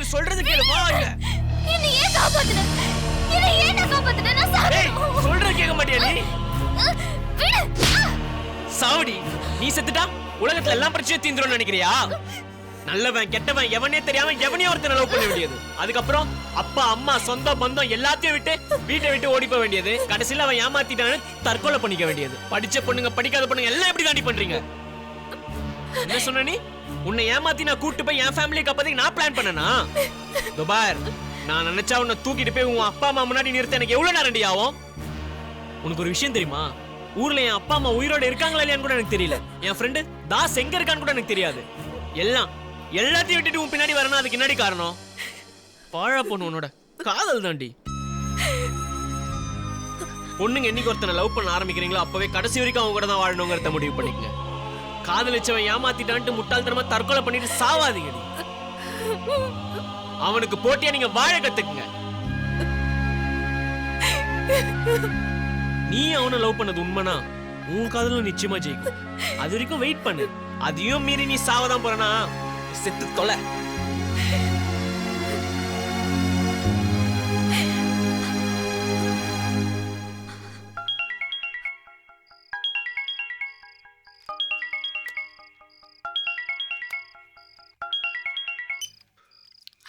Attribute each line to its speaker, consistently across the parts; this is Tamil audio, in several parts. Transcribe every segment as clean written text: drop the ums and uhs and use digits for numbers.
Speaker 1: முடியாது, சொல்றது கேளு. வா இங்க.
Speaker 2: என்ன ஏன் காப்பாத்துன? என்ன ஏன் நான் காப்பாத்துன? நான் சாவணும்.
Speaker 1: சொல்றது கேட்க மாட்டியா நீ?
Speaker 2: விடு.
Speaker 1: சாவடி. நீ செத்துட்டா உலகத்துல எல்லாம் பிரச்சனையும் தீந்துரும்னு நினைக்கிறியா? நல்லவன் கெட்டவன் எவனே தெரியாம எவனையும் ஒருத்தனை லவ் பண்ண வேண்டியது. அதுக்கப்புறம் அப்பா அம்மா சொந்த பந்தம் எல்லாத்தையும் விட்டு வீட்டை விட்டு ஓடி போக வேண்டியது. கடைசியில அவன் ஏமாத்திட்டான்னு தற்கொலை பண்ணிக்க வேண்டியது. படிச்ச பொண்ணுங்க படிக்காத பொண்ணுங்க எல்லாம் எப்படி தாண்டி பண்றீங்க? என்ன சொன்ன நீ? உன்னை ஏமாத்தி நான் கூட்டு போய் என் ஃபேமிலி காப்பாத்தி நான் பிளான் பண்ணனா? துபார், நான் நினைச்சா உன்னை தூக்கிட்டு போய் உன் அப்பா அம்மா முன்னாடி நிறுத்த எனக்கு எவ்வளவு நேரம் ரெடி ஆகும்? உனக்கு ஒரு விஷயம் தெரியுமா? ஊர்ல என் அப்பா அம்மா உயிரோட இருக்காங்களா இல்லையான்னு கூட எனக்கு தெரியல. என் ஃப்ரெண்டு தாஸ் எங்க இருக்கான்னு கூட எனக்கு தெரியாது. எல்லாத்தையும் விட்டுட்டு உன் பின்னாடி வரணும். அதுக்கு என்னடி காரணம்? பாழா பொண்ணு உன்னோட காதல் தாண்டி. பொண்ணுங்க என்னைக்கு ஒருத்தனை லவ் பண்ண ஆரம்பிக்கிறீங்களோ அப்பவே கடைசி வரைக்கும் அவங்க கூட தான் வாழணுங்கிறத முடிவு பண்ணிக்கங்க. காதலிச்சவன் ஏமாத்திட்டான்ட்டு முட்டாள்தனமா தற்கொலை பண்ணிட்டு சாவாதீங்க. அவனுக்கு போட்டியா நீங்க வாழ கத்துக்குங்க. நீ அவனை லவ் பண்ணது உண்மைனா உன் காதலும் நிச்சயமா ஜெயிக்கும். அது வரைக்கும் வெயிட் பண்ணு. அதையும் மீறி நீ சாவதான் போறனா செத்து தொலை.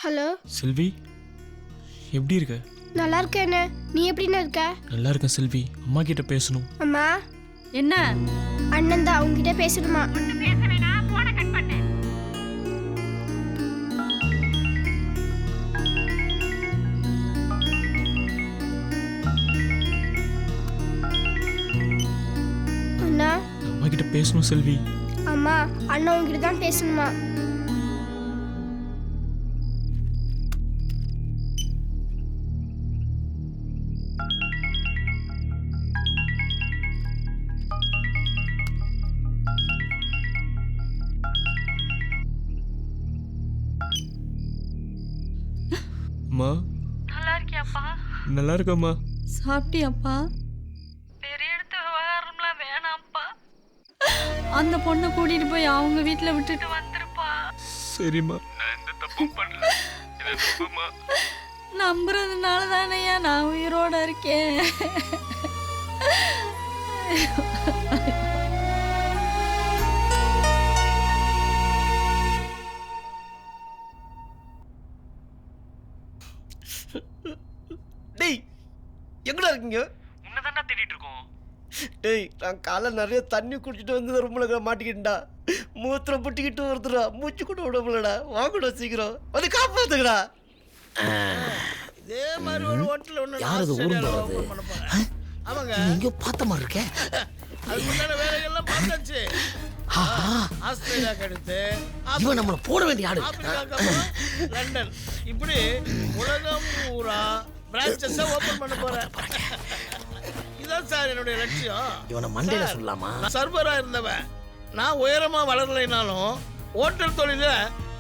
Speaker 3: ஹலோ
Speaker 4: செல்வி, எப்படி இருக்க?
Speaker 3: நல்லா இருக்கேனே, நீ எப்படின்னு இருக்க?
Speaker 4: நல்லா இருக்கேன் செல்வி. அம்மா கிட்ட பேசணும்.
Speaker 3: அம்மா,
Speaker 5: என்ன?
Speaker 3: அண்ணன் தான் அவங்க கிட்ட பேசணுமா? அண்ணா,
Speaker 4: அம்மா கிட்ட பேசணும் செல்வி.
Speaker 3: அம்மா, அண்ணன் உங்ககிட்ட தான் பேசணுமா?
Speaker 4: அம்மா,
Speaker 5: நல்லா இருக்கியாப்பா?
Speaker 4: நல்லா இருக்கம்மா.
Speaker 5: சாப்பிட்டியாப்பா? பெரிய இடத்து விவகாரம்லாம் வேணாம்ப்பா. அந்த பொண்ணை கூட்டிட்டு போய் அவங்க வீட்டுல விட்டுட்டு வந்துருப்பா.
Speaker 4: சரிம்மா. நான் எந்த தப்பும் பண்ணல. இது தப்புமா?
Speaker 5: நம்புறதுனால தானேயா நான் உயிரோட இருக்கேன்.
Speaker 6: டேய், எங்கடா இருக்கீங்க?
Speaker 1: உன்னதான்டா தேடிட்டு இருக்கோம்.
Speaker 6: டேய், நான் காலை நிறைய தண்ணி குடிச்சிட்டு வந்து ரூம்ல மாட்டிக்கிட்டா. மூத்திரம் புட்டிக்கிட்டு வருதுடா. மூச்சு கூட விடமுலடா. வாங்கடா சீக்கிரம் வந்து காப்பாத்துக்கடா. இதே மாதிரி ஒரு ஹோட்டல் ஒன்று
Speaker 7: யாரது ஊர்ல
Speaker 6: பண்ண போறேன். ஆமாங்க,
Speaker 7: எங்கேயோ பார்த்த மாதிரி இருக்கே.
Speaker 6: அதுக்கு முன்னாடி வேலைகள்லாம் பார்த்தாச்சு. ஆஸ்திரேலியாவுக்கு அடுத்து
Speaker 7: இவன் நம்மள போட வேண்டிய ஆளு.
Speaker 6: ஆப்பிரிக்காவுக்கு அப்புறம் லண்டன். இப்படி உலகம் பூரா பிரான்ச்சஸ் ஓபன் பண்ண போறேன். இதான் சார் என்னுடைய லட்சியம்.
Speaker 7: இவனை மண்டையில சொல்லலாமா?
Speaker 6: நான் சர்வரா இருந்தவன். நான் உயரமா வளரலைனாலும் ஹோட்டல் தொழில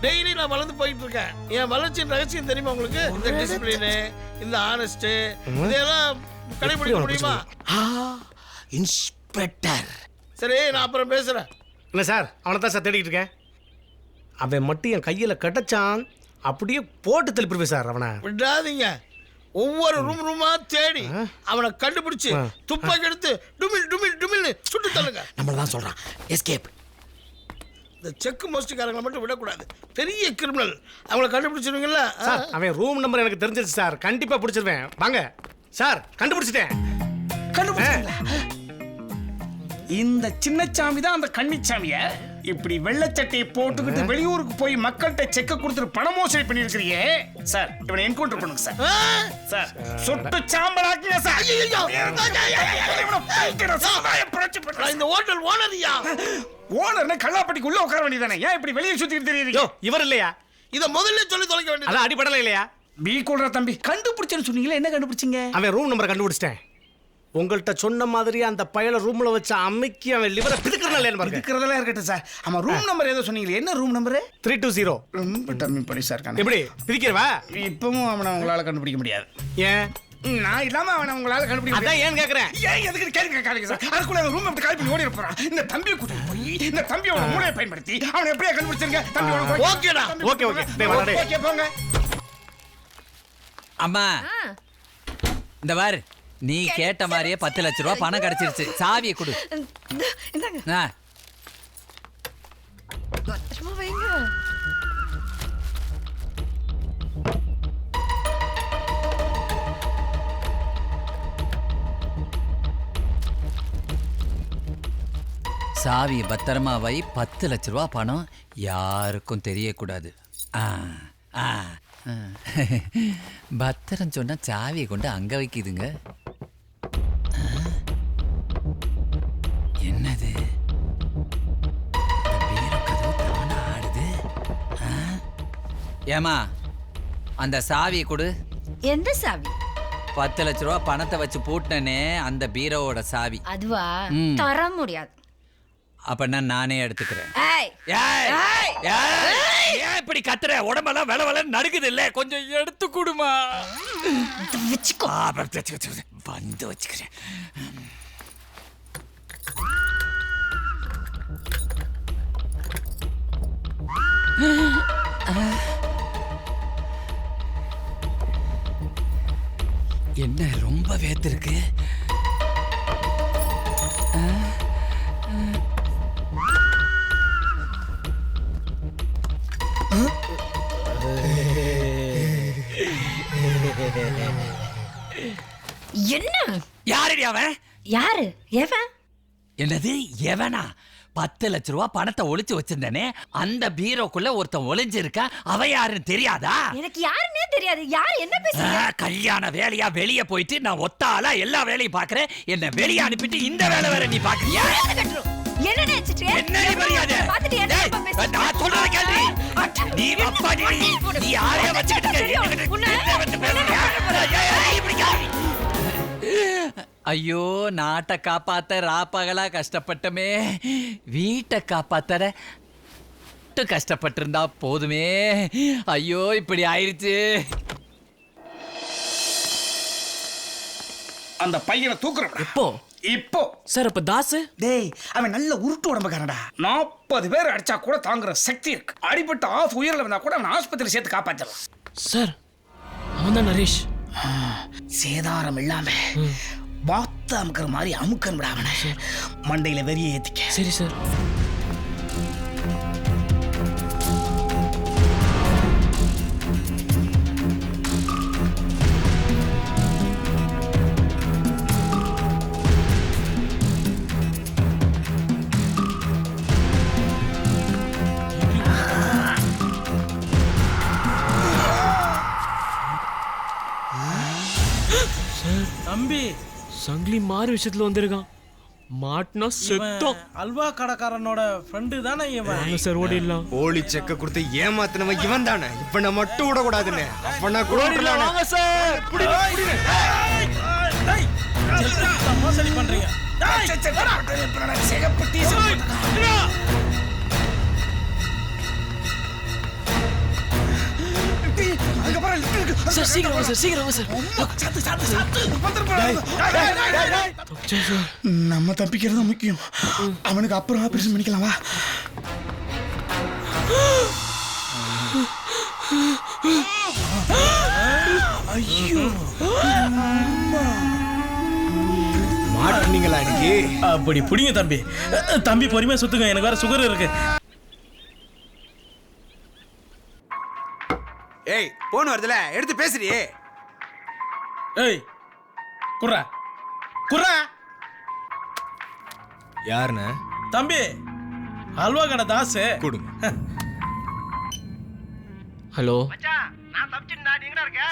Speaker 6: டெய்லி நான் வளர்ந்து போயிட்டு இருக்கேன். என் வளர்ச்சியின் ரகசியம் தெரியுமா உங்களுக்கு? இந்த டிசிப்ளின், இந்த ஆனஸ்ட், இதெல்லாம் கடைபிடிக்க முடியுமா?
Speaker 7: இன்ஸ்பெக்டர்.
Speaker 6: சரி, நான் அப்புறம் பேசுறேன்.
Speaker 8: இல்லை சார், அவனை தான் சார் தேடிக்கிட்டு இருக்கேன். அவன் மட்டும் என் கையில் கிடைச்சான் அப்படியே போட்டு திருப்பிடுவேன் சார் அவனை.
Speaker 6: விடாதீங்க. ஒவ்வொரு ரூமா தேடி அவனை கண்டுபிடிச்சு துப்பாக்கி எடுத்து டுமில் டுமில் டுமில்னு சுட்டு தள்ளுங்க.
Speaker 7: நம்மள தான் சொல்றான். எஸ்கேப்.
Speaker 6: இந்த செக் மோஸ்டிக்காரங்களை மட்டும் விடக்கூடாது. பெரிய கிரிமினல். அவங்கள கண்டுபிடிச்சிருவீங்கல்ல
Speaker 8: சார்? அவன் ரூம் நம்பர் எனக்கு தெரிஞ்சிருச்சு சார். கண்டிப்பாக பிடிச்சிருவேன். வாங்க சார், கண்டுபிடிச்சிட்டேன்.
Speaker 9: இந்த சின்னச்சாமி தான் அந்த கன்னிச்சாமிய இப்படி வெள்ளச்சட்டையை போட்டுக்கிட்டு வெளியூருக்கு போய் மக்கள்கிட்ட செக்க கொடுத்துட்டு பண மோசடி பண்ணிருக்கிறியே சார். இவனை என்கவுண்டர் பண்ணுங்க சார். சார், சொட்டு சாம்பலாக்குங்க சார்.
Speaker 6: இந்த ஹோட்டல் ஓனரியா?
Speaker 9: ஓனர்னா கல்லாப்பட்டிக்குள்ள உட்கார வேண்டியதானே? ஏன் இப்படி வெளியே சுத்திட்டு தெரியுறீங்க?
Speaker 8: இவர் இல்லையா?
Speaker 6: இத முதல்ல சொல்லி தொலைக்க வேண்டியது.
Speaker 8: அதான் அடிபடல இல்லையா?
Speaker 9: பி கூடுற தம்பி கண்டுபிடிச்சேன்னு சொன்னீங்களே, என்ன கண்டுபிடிச்சிங்க?
Speaker 8: அவன் ரூம் நம்பரை கண்டுபிடிச்சிட்டேன். உங்கள்கிட்ட சொன்ன மாதிரி அந்த பயல ரூம்ல வச்ச அம்மிக்கு அவன் லிவரை பிதுக்கிறனால
Speaker 9: இருக்கிறதெல்லாம் இருக்கட்டும் சார். அவன் ரூம் நம்பர் ஏதோ சொன்னீங்களே, என்ன ரூம் நம்பரு?
Speaker 8: 320.
Speaker 9: ரொம்ப டம்மி படி சார்.
Speaker 8: எப்படி பிதிக்கிறவா?
Speaker 9: இப்பவும் அவனை உங்களால கண்டுபிடிக்க முடியாது.
Speaker 8: ஏன்?
Speaker 9: நான் இல்லாம அவனை உங்களால கண்டுபிடிக்க
Speaker 8: அதான் ஏன் கேக்குறேன்.
Speaker 9: ஏன் எதுக்கு கேள்வி கேட்காதீங்க சார். அதுக்குள்ள ரூம் அப்படி கால் பண்ணி ஓடி போறான். இந்த தம்பியை கூட்டிட்டு போய் இந்த தம்பியோட மூளையை பயன்படுத்தி அவனை எப்படியா கண்டுபிடிச்சிருங்க? தம்பியோட
Speaker 6: ஓகேடா.
Speaker 8: Okay okay.
Speaker 9: ஓகே போங்க.
Speaker 10: அம்மா இந்த பாரு, நீ கேட்ட மாதிரியே 10 லட்ச ரூபா பணம் கிடைச்சிருச்சு. சாவியை கொடு. ஆ. சாவியை பத்திரமா வை. 10 லட்ச ரூபா பணம் யாருக்கும் தெரியக்கூடாது. ஆ ஆ ஆ. பத்திரம் சொன்னா சாவியை கொண்டு அங்க வைக்குதுங்க. என்னது பீரோ கதவு தானா ஆடுது? ஏமா அந்த சாவியை கொடு.
Speaker 5: எந்த சாவி?
Speaker 10: 10 லட்ச ரூபா பணத்தை வச்சு பூட்டினே அந்த பீரோவோட சாவி.
Speaker 5: அதுவா?
Speaker 10: ம்.
Speaker 5: தர முடியாது.
Speaker 10: அப்ப நானே எடுத்துக்கிறேன்.
Speaker 5: ஏய்
Speaker 10: ஏய், ஏய், ஏன் இப்படி கத்துற? உடம்பெல்லாம் வெல வெல நடுக்குது இல்ல, கொஞ்சம் எடுத்து கொடுமா.
Speaker 5: வச்சுக்கோ.
Speaker 10: வந்து வச்சுக்கிறேன். என்ன ரொம்ப வேத்திருக்கு?
Speaker 5: என்ன?
Speaker 10: யாரடி அவன்?
Speaker 5: யாரு? எவன்?
Speaker 10: என்னது எவனா? 10 லட்ச ரூபா பணத்தை ஒளிச்சு வச்சிருந்தனே, அந்த பீரோக்குள்ள ஒருத்தன் ஒளிஞ்சிருக்கா. அவ யாருன்னு தெரியாதா?
Speaker 5: எனக்கு யாருன்னே தெரியாது. யார் என்ன பேசுறீங்க?
Speaker 10: கல்யாண வேலையா வெளிய போயிட்டு நான் ஒத்தாளா எல்லா வேலையும் பாக்குறேன். என்ன வெளிய அனுப்பிட்டு இந்த வேலை வேற நீ பாக்குறியா?
Speaker 5: என்ன நினைச்சிட்டு?
Speaker 10: என்ன நீ மரியாதை?
Speaker 5: பாத்துட்டு என்ன பேசுற?
Speaker 10: நான் சொல்றத கேளு. நீ அப்பா நீ யாரைய வச்சிட்டு ஐயோ, நாட்டை காப்பாத்த ராப்பகலா கஷ்டப்பட்டமே. வீட்டை காப்பாத்தற கஷ்டப்பட்டிருந்தா போதுமே. ஐயோ இப்படி ஆயிருச்சு.
Speaker 9: அந்த பையனை தூக்குறேன்.
Speaker 1: எப்போ
Speaker 9: இப்போ
Speaker 1: சார்? அப்ப தாசு
Speaker 9: டேய், அவன் நல்ல உருட்டு உடம்புக்காரடா. 40 பேர் அடிச்சா கூட தாங்குற சக்தி இருக்கு. அடிபட்டு ஆஃப் உயிரில் வந்தா கூட அவன் ஆஸ்பத்திரி சேர்த்து காப்பாற்றலாம்.
Speaker 1: சார் அவன் தான் நரேஷ்.
Speaker 9: சேதாரம் இல்லாம பாத்த அமுக்கிற மாதிரி அமுக்கன் விட அவனை மண்டையில வெறிய ஏத்திக்க.
Speaker 1: சரி சார்.
Speaker 6: தம்பி,
Speaker 1: சங்கிலி மாறு விஷயத்துல வந்திருக்கான். மாட்டினா செத்தோம்.
Speaker 6: அல்வா கடைக்காரனோட ஃப்ரெண்டு தானே இவன்?
Speaker 1: வாங்க சார், ஓடிடலாம்.
Speaker 11: போலி செக்க கொடுத்து ஏமாத்தினவன் இவன் தானே. இப்ப நான் மட்டும் விடக்கூடாதுன்னு அப்ப நான் கூட
Speaker 1: ஓடிடலாம். வாங்க சார்.
Speaker 6: மோசடி பண்றீங்க.
Speaker 1: சார் சீக்கிரம் வாங்க சார், சீக்கிரம் வாங்க சார்.
Speaker 9: நம்ம தப்பிக்கிறது முக்கியம். அவனுக்கு அப்புறம் ஆபரேஷன் பண்ணிக்கலாம். வா. ஐயோ,
Speaker 11: மாட்டீங்களா இன்னைக்கு?
Speaker 6: அப்படி புடிங்க தம்பி. தம்பி பொறுமையா சுத்துங்க, எனக்கு வேற சுகர் இருக்கு.
Speaker 11: ஏய், போன் வருதுல, எடுத்து பேசுறியே.
Speaker 6: ஏய், குர்ரா குர்ரா.
Speaker 11: யாருண்ணே?
Speaker 6: தம்பி, அல்வா கடை தாசு.
Speaker 11: கொடுங்க.
Speaker 1: ஹலோ,
Speaker 6: நான் தப்பிச்சிட்டா. நீ எங்கடா இருக்க?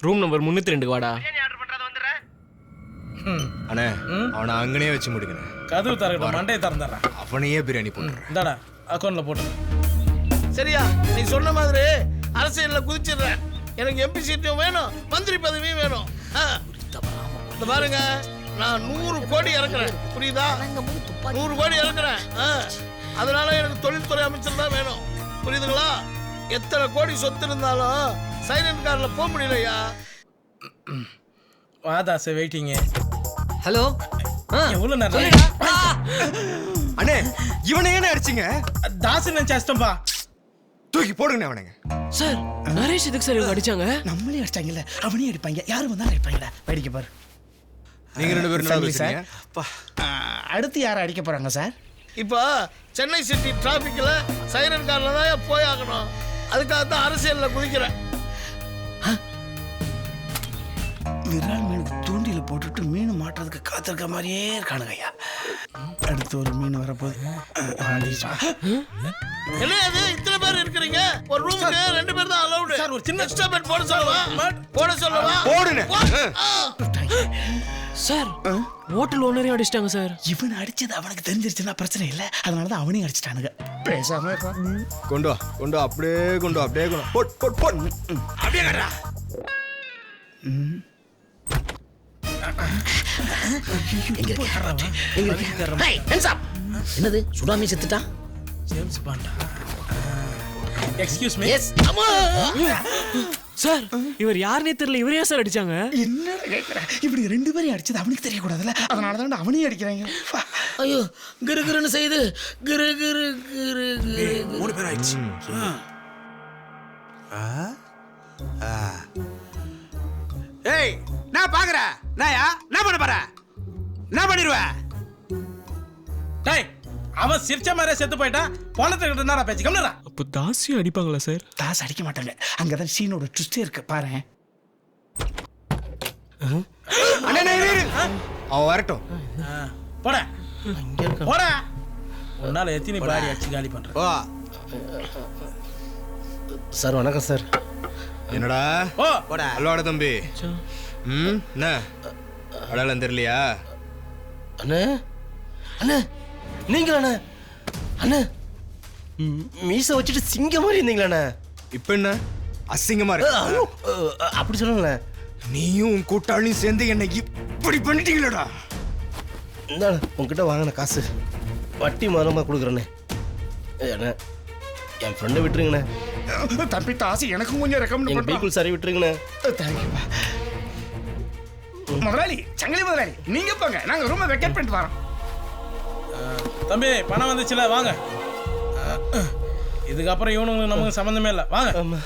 Speaker 1: ரூம் நம்பர் 302 வாடா.
Speaker 6: பிரியாணி ஆர்டர் பண்றது வந்துறேன்.
Speaker 11: அண்ணே, அவனை அங்கனே வச்சு முடிக்கணும்.
Speaker 6: கதவு தரக்கட்டும், மண்டையை திறந்துறேன்.
Speaker 11: அவனையே பிரியாணி போட்டுறேன்.
Speaker 6: இந்தாடா அக்கௌண்ட்ல போட்டு. சரியா, நீ சொன்ன மாதிரி அரசியல்ல குதிச்சிடுறேன். எனக்கு எம்பி சீட்டும் வேணும், மந்திரி பதவியும் வேணும். இந்த பாருங்க, நான் 100 கோடி இறக்குறேன். புரியுதா? 100 கோடி இறக்குறேன். அதனால எனக்கு தொழில்துறை அமைச்சர் தான் வேணும். புரியுதுங்களா? எத்தனை கோடி சொத்து இருந்தாலும் சைலண்ட் கார்ல போக முடியலையா? வாதாச வெயிட்டிங்க.
Speaker 1: ஹலோ,
Speaker 6: எவ்வளவு நேரம்?
Speaker 11: அண்ணே, இவனை ஏன் அடிச்சிங்க?
Speaker 6: தாசு நினைச்சேன்பா.
Speaker 11: தூக்கி போடுங்க அவனுங்க.
Speaker 1: சார் நரேஷ் எதுக்கு சார் இவங்க அடிச்சாங்க?
Speaker 9: நம்மளே அடிச்சாங்கல்ல, அவனையும் அடிப்பாங்க. யாரும் வந்தாலும் அடிப்பாங்கடா. வேடிக்கை பாரு.
Speaker 11: நீங்க 2 பேரும்
Speaker 9: Friendly
Speaker 11: பேசுறீங்க.
Speaker 9: அடுத்து யாரை அடிக்க போறாங்க சார்?
Speaker 6: இப்போ சென்னை சிட்டி டிராஃபிக்கில் சைரன் காரில் தான் போய் ஆகணும். அதுக்காக தான் அரசியலில் குதிக்கிறேன்.
Speaker 9: விரால் மீனுக்கு தூண்டில போட்டுட்டு மீன் மாட்டுறதுக்கு காத்திருக்க மாதிரியே இருக்கானுங்க ஐயா. அடுத்து ஒரு மீன் வரப்போகுது.
Speaker 6: என்ன அது இத்தனை பேர் இருக்கிறீங்க? ஒரு ரூமுக்கு 2 பேர் தான் அலௌடு.
Speaker 9: சார், ஒரு சின்ன
Speaker 6: எக்ஸ்ட்ரா பெட் போட சொல்லவா? போட சொல்லவா?
Speaker 11: போடுங்க.
Speaker 1: சார் ஹோட்டல் ஓனரே அடிச்சிட்டாங்க சார்.
Speaker 9: இவன் அடிச்சது அவனுக்கு தெரிஞ்சிருச்சுன்னா பிரச்சனை இல்லை. அதனாலதான் அவனையும் அடிச்சிட்டானுங்க. பேசாம இருக்கா?
Speaker 11: கொண்டு வா, கொண்டு வா, அப்படியே கொண்டு வா, அப்படியே கொண்டு வா. Boat boat boat.
Speaker 6: அப்படியே கட்டா.
Speaker 7: என்னது சுடாமி செத்துட்டா?
Speaker 9: Excuse me.
Speaker 7: எஸ்.
Speaker 1: சார் இவர் யாருனே தெரியல, இவரே சார் அடிச்சாங்க.
Speaker 9: என்ன கேட்குற? இப்படி 2 பேரையும் அடிச்சது அவனுக்கு தெரியக்கூடாதுல்ல. அதனால தான் அவனையும் அடிக்கிறாங்க.
Speaker 7: ஐயோ கிருகிருன்னு செய்யுது. கிரு கிரு கிரு கிரு.
Speaker 9: 3 பேர் ஆயிடுச்சு.
Speaker 8: ஏய் நான் பாக்குறேன். நாயா என்ன பண்ண போற? என்ன பண்ணிடுவ?
Speaker 12: டேய் அவன் சிரிச்ச மாதிரியே செத்து போயிட்டான். பொணத்தை கிட்ட என்னடா பேச்சு? கம்னடா.
Speaker 1: அப்போ தாசியும் அடிப்பாங்களா சார்?
Speaker 9: தாஸ் அடிக்க மாட்டாங்க. அங்கதான் சீனோட ட்விஸ்டே இருக்கு பாரு.
Speaker 11: அண்ணே அவன் வரட்டும்.
Speaker 12: போடா போடா. உன்னால எத்தனை பாடி அடிச்சு காலி பண்ற?
Speaker 11: வா.
Speaker 7: சார் வணக்கம் சார்.
Speaker 11: என்னடா
Speaker 12: ஓ
Speaker 11: போடா. அல்லோட தம்பி. என்ன அடையாளம் தெரியலையா?
Speaker 7: அண்ணே அண்ணே நீங்களாண்ணே? அண்ணே மீசை வச்சுட்டு சிங்க மாதிரி இருந்தீங்களாண்ணே.
Speaker 11: இப்ப என்ன அசிங்கமா இருக்கு?
Speaker 7: அப்படி சொல்லுங்களேன்.
Speaker 11: நீயும் உன் கூட்டாளியும் சேர்ந்து என்னை இப்படி பண்ணிட்டீங்களடா.
Speaker 7: இந்தாண்ணே உங்ககிட்ட வாங்கின காசு வட்டி மரமாக கொடுக்குறேண்ணே. அண்ணே என் ஃப்ரெண்டை விட்டுருங்கண்ணே.
Speaker 9: தம்பி தாசி எனக்கும் கொஞ்சம் ரெக்கமெண்ட்
Speaker 7: எங்கள்
Speaker 9: பண்ணு.
Speaker 7: பீப்புள் சாரி விட்டுருங்கண்ணே.
Speaker 9: தேங்க்யூப்பா. முதலாளி, சங்கிலி முதலாளி, நீங்க போங்க. நாங்க ரூமை வெக்கேட் பண்ணிட்டு வரோம்.
Speaker 12: தம்பி பணம் வந்துச்சுல, வாங்க. இதுக்கப்புறம் இவனுங்களுக்கு நமக்கு சம்மந்தமே இல்லை. வாங்க.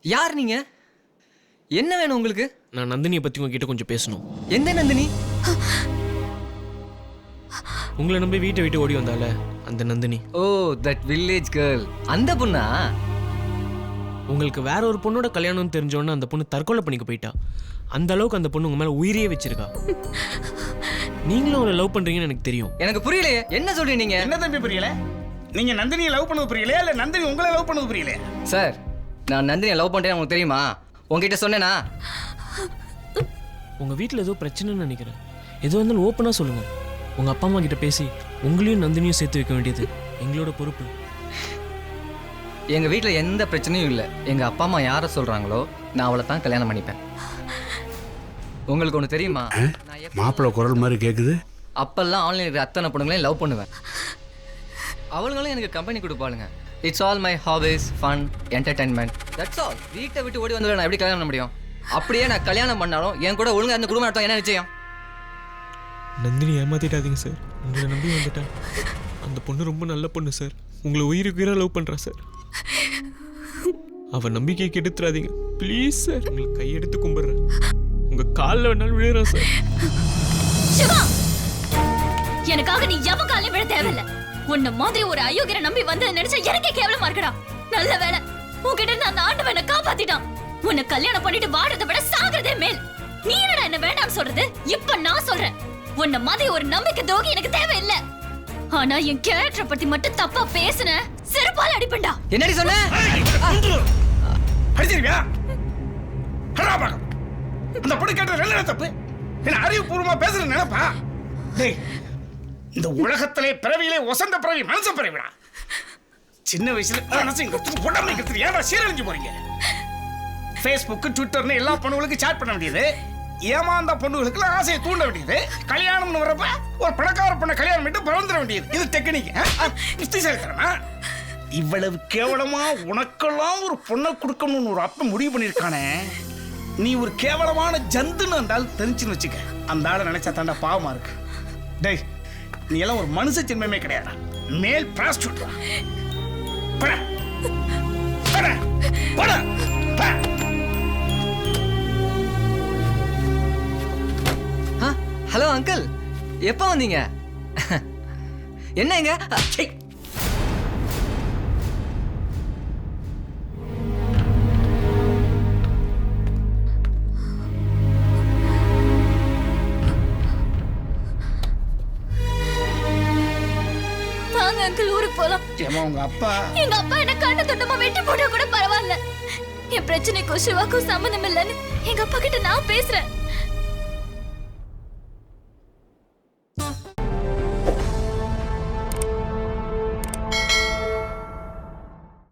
Speaker 13: யார் நீங்க? என்ன வேணும் உங்களுக்கு?
Speaker 1: நான் நந்தினியை பத்தி உங்ககிட்ட கொஞ்சம் பேசணும்.
Speaker 13: எந்த நந்தினி?
Speaker 1: உங்களை நம்பி வீட்டை விட்டு ஓடி வந்தால அந்த நந்தினி.
Speaker 13: ஓ தட் வில்லேஜ் கேர்ள். அந்த பொண்ணா?
Speaker 1: உங்களுக்கு வேற ஒரு பொண்ணோட கல்யாணம் தெரிஞ்சோன்னு அந்த பொண்ணு தற்கொலை பண்ணிக்க போயிட்டா. அந்த அளவுக்கு அந்த பொண்ணு உங்க மேல உயிரையே வச்சிருக்கா. நீங்களும் அவளை லவ் பண்றீங்கன்னு எனக்கு தெரியும்.
Speaker 13: எனக்கு புரியலையே, என்ன சொல்றீங்க நீங்க?
Speaker 9: என்ன தம்பி புரியல? நீங்க நந்தினியை லவ் பண்ணது புரியலையா இல்ல நந்தினி உங்களை லவ் பண்ணது புரியலையா?
Speaker 13: சார் நான் நந்தினியை லவ் பண்றேன்னு உங்களுக்கு தெரியுமா? உங்ககிட்ட சொன்னேனா?
Speaker 1: உங்க வீட்டில் ஏதோ பிரச்சனைன்னு நினைக்கிறேன். எது வந்தாலும் ஓப்பனாக சொல்லுங்க. உங்க அப்பா அம்மா கிட்ட பேசி உங்களையும் நந்தினியும் சேர்த்து வைக்க வேண்டியது எங்களோட பொறுப்பு.
Speaker 13: எங்க வீட்டில் எந்த பிரச்சனையும் இல்லை. எங்க அப்பா அம்மா யாரை சொல்றாங்களோ நான் அவளை தான் கல்யாணம் பண்ணிப்பேன். உங்களுக்கு ஒன்று தெரியுமா?
Speaker 14: மாப்பிள்ளை குரல் மாதிரி கேட்குது.
Speaker 13: அப்பெல்லாம் ஆன்லைன் இருக்கிற அத்தனை பொண்ணுங்களையும் லவ் பண்ணுவேன். அவங்களும் எனக்கு கம்பெனி கொடுப்பாளுங்க. It's all my hobbies, fun, entertainment, that's all. வீட்டை விட்டு ஓடி வந்து நான் எப்படி கல்யாணம் பண்ண முடியும்? அப்படியே நான் கல்யாணம் பண்ணாலும் என் கூட ஒழுங்கா அந்த குடும்பம் நடத்தும். என்ன நிச்சயம்?
Speaker 1: நந்தினி ஏமாத்திட்டாதீங்க சார். உங்களை நம்பி வந்துட்டேன். அந்த பொண்ணு ரொம்ப நல்ல பொண்ணு சார். உங்களை உயிருக்கு உயிராக லவ் பண்ணுறா சார். அவன் நம்பிக்கையை கெடுத்துறாதீங்க ப்ளீஸ் சார். உங்களுக்கு கையெடுத்து கும்பிடுறேன். உங்க காலில் வேணாலும் விழுறேன் சார்.
Speaker 2: சிவா, எனக்காக நீ எவன் காலையும் விழ தேவையில்லை. உன்ன மாதிரி ஒரு அயோக்கியரை நம்பி வந்து நினைச்சா எனக்கே கேவலமா இருக்கடா. நல்ல வேலை உன்கிட்ட இருந்து அந்த ஆண்டவனை காப்பாத்திட்டான். உன்னை கல்யாணம் பண்ணிட்டு வாடுறதை விட சாகிறதே மேல். நீ என்னடா என்ன வேண்டாம்னு சொல்றது? இப்ப நான் சொல்றேன், உன்ன மாதிரி ஒரு நம்பிக்கை துரோகி எனக்கு தேவையில்லை. ஆனா என் கேரக்டரை பத்தி மட்டும் தப்பா பேசுன செருப்பால அடிப்பண்டா.
Speaker 13: என்னடி சொன்ன?
Speaker 9: அடிச்சிருவியா? அந்த பொண்ணு கேட்டது என்ன தப்பு? என்ன அறிவுபூர்வமா பேசுற நினைப்பா? டேய், இந்த உலகத்திலே பிறவியிலே ஒசந்த பிறவி மனச பிறவிடா. சின்ன வயசுல மனசு உடம்பு கத்துட்டு ஏன்டா சீரழிஞ்சு போறீங்க? ஃபேஸ்புக், ட்விட்டர்னு எல்லா பொண்ணுகளுக்கும் சாட் பண்ண வேண்டியது, ஏமாந்த பொண்ணுகளுக்கு ஆசையை தூண்ட வேண்டியது, கல்யாணம்னு வரப்ப ஒரு பணக்கார பொண்ணை கல்யாணம் பண்ணிட்டு பிறந்துட வேண்டியது. இது டெக்னிக். புத்திசாலித்தனமா? இவ்வளவு கேவலமா உனக்கெல்லாம் ஒரு பொண்ணை கொடுக்கணும்னு ஒரு அப்ப முடிவு பண்ணிருக்கானே. நீ ஒரு கேவலமான ஜந்துன்னு அந்த ஆள் தெரிஞ்சுன்னு வச்சுக்க. அந்த ஆளை நினைச்சா தாண்டா பாவமா இருக்கு. டேய், நீ எல்லாம் ஒரு மனுஷ ஜென்மமே கிடையாது. மேல் பிராஸ்டியூட் போடா போடா போடா பா.
Speaker 13: ஹலோ அங்கிள், எப்போ வந்தீங்க? என்னங்க? ச்சை.
Speaker 2: வாங்க அங்கிள், ஊருக்கு போலாம்.
Speaker 9: ஏமா உங்க அப்பா?
Speaker 2: எங்க அப்பா என்ன கண்ணு துண்டமா வெட்டி போட்டா கூட பரவாயில்ல. என் பிரச்சனைக்கும் சிவாக்கும் சம்மந்தம் இல்லைன்னு எங்க அப்பா கிட்ட நான் பேசுறேன்.